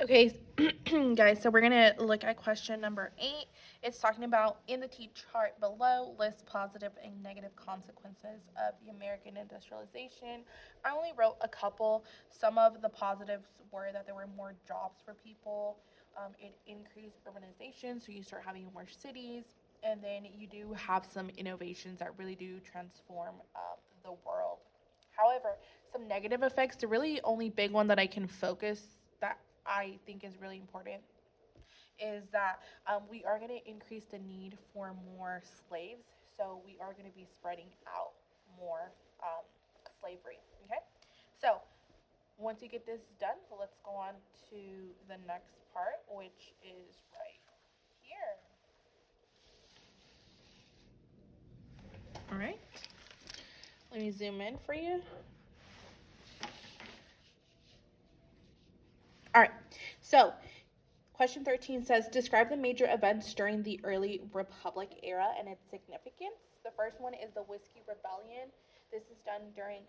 Okay, guys, so we're gonna look at question number 8. It's talking about in the T chart below, list positive and negative consequences of the American industrialization. I only wrote a couple. Some of the positives were that there were more jobs for people. It increased urbanization, so you start having more cities, and then you do have some innovations that really do transform the world. However, some negative effects, the really only big one that I can focus that I think is really important is that we are going to increase the need for more slaves. So we are going to be spreading out more slavery. Okay. So once you get this done, let's go on to the next part, which is right here. All right. Let me zoom in for you. All right. So question 13 says, describe the major events during the early Republic era and its significance. The first one is the Whiskey Rebellion. This is done during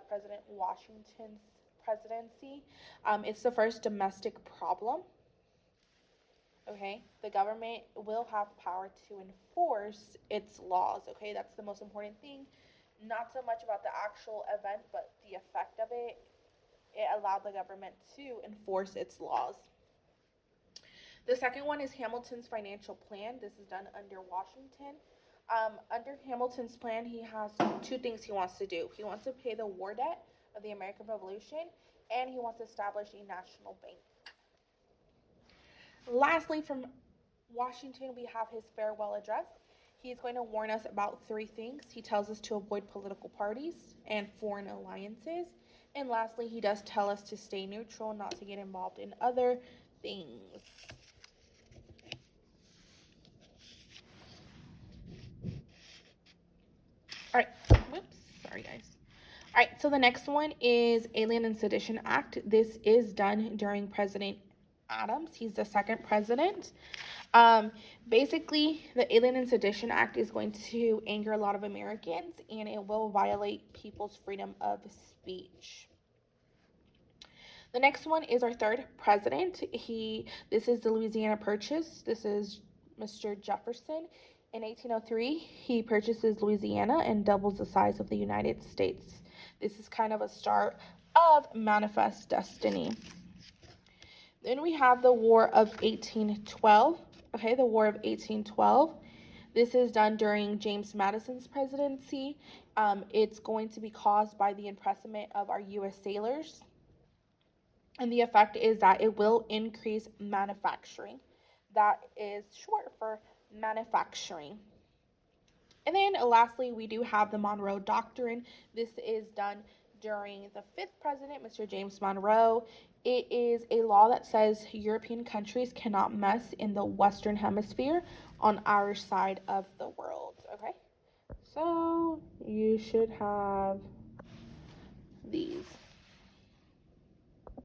President Washington's presidency. It's the first domestic problem. Okay, the government will have power to enforce its laws. Okay, that's the most important thing. Not so much about the actual event, but the effect of it. It allowed the government to enforce its laws. The second one is Hamilton's financial plan. This is done under Washington. Under Hamilton's plan, he has two things he wants to do. He wants to pay the war debt of the American Revolution, and he wants to establish a national bank. Lastly, from Washington, we have his farewell address. He's going to warn us about three things. He tells us to avoid political parties and foreign alliances. And lastly, he does tell us to stay neutral, not to get involved in other things. All right. Whoops. Sorry, guys. All right. So the next one is Alien and Sedition Act. This is done during President Adams. He's the second president. Basically, the Alien and Sedition Act is going to anger a lot of Americans, and it will violate people's freedom of speech. The next one is our third president. This is the Louisiana Purchase. This is Mr. Jefferson. In 1803, he purchases Louisiana and doubles the size of the United States. This is kind of a start of Manifest Destiny. Then we have the War of 1812. Okay, the War of 1812. This is done during James Madison's presidency. It's going to be caused by the imprisonment of our U.S. sailors. And the effect is that it will increase manufacturing. That is short for manufacturing. And then lastly, we do have the Monroe Doctrine. This is done during the fifth president, Mr. James Monroe. It is a law that says European countries cannot mess in the Western Hemisphere on our side of the world. Okay, so you should have these.